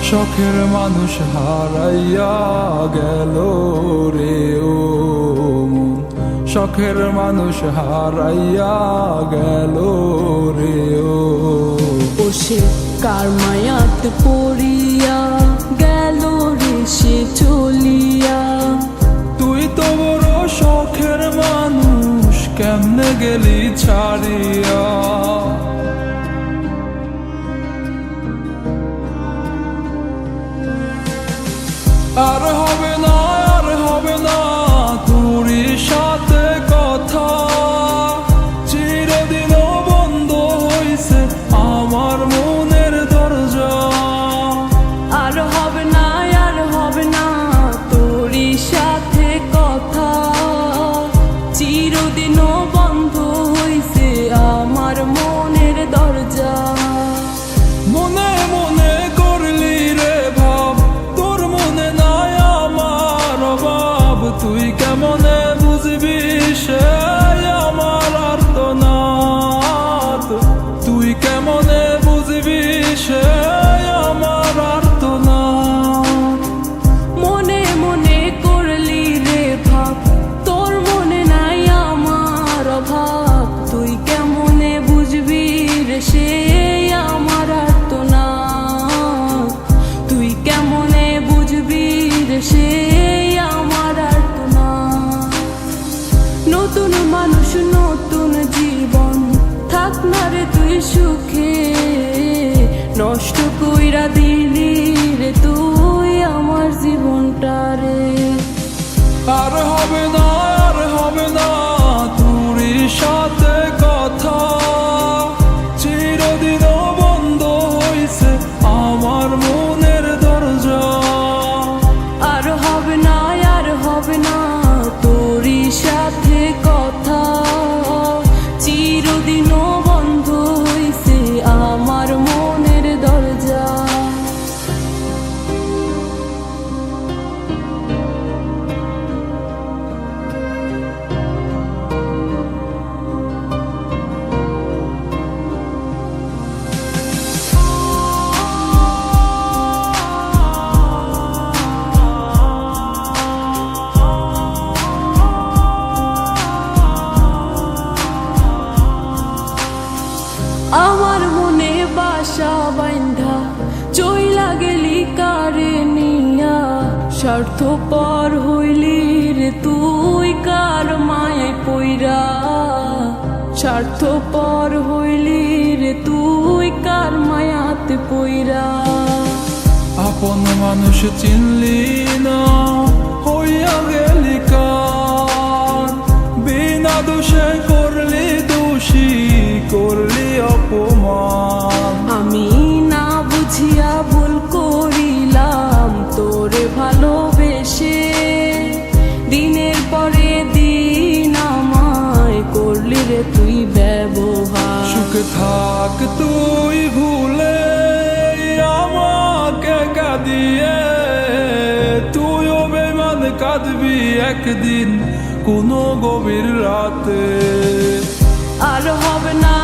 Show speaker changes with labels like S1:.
S1: শখের মানুষ হারাইয়া গেল রে ও মন, শখের মানুষ হারাইয়া গেল রে ও।
S2: সে কার মায়াত পড়িয়া গেল রে সে চলিয়া।
S1: তুই তো বড় শখের মানুষ, কেমনে গেলি ছাড়িয়া। আর হবে না, আর হবে না তোরই সাথে কথা, চিরদিন বন্ধ হইছে আমার মনের দরজা।
S2: আর হবে না, আর হবে না তোরই সাথে কথা, চিরদিনও বন্ধ হইছে আমার মনের দরজা।
S1: মনে মনে করলি রে ভাব, তোর মনে নাই আমার অভাব। তুই কেমনে বুঝবি সে আমার আর্তনাদ, তুই কেমনে বুঝবি সে আমার আর্তনাদ।
S2: মনে মনে করলি রে ভাব, তোর মনে নাই আমার অভাব। তুই কেমনে বুঝবি রে সে আমার আর্তনাদ, তুই কেমনে বুঝবি রে সে আমার আর্তনাদ। নতুন মানুষ নতুন জীবন, থাক না রে তুই সুখে, নষ্ট কইরা দিলি রে তুই আমার জীবনটা রে।
S1: আর হবে না, আর হবে না তোরই সাথে কথা, চিরদিন বন্ধ হইছে আমার মনের দরজা।
S2: আর হবে না, আর হবে না তোরই সাথে কথা, চিরদিনও বন্ধ হইছে আমার মনের দরজা। আমার মনে বাসা বাইন্ধা চইলা গেলি কারে নিয়া, স্বার্থপর হইলি রে তুই কার মায়ায় পইরা। স্বার্থপর হইলি রে তুই কার মায়াতে পইরা।
S1: আপন মানুষ চিনলি না, হইয়া গেলি কার। বিনা দোষে করলি দোষী, করলি অপমান।
S2: আমি না বুঝিয়া ভুল করিলাম তোরে ভালোবেসে, দিনের পরে দিন আমায় করলি রে তুই ব্যবহার।
S1: সুখে থাক তুই ভুলে আমাকে কাঁদিয়ে, তুইও বেমান কাঁদবি একদিন কোনো গভীর রাতে।
S2: আর হবে না,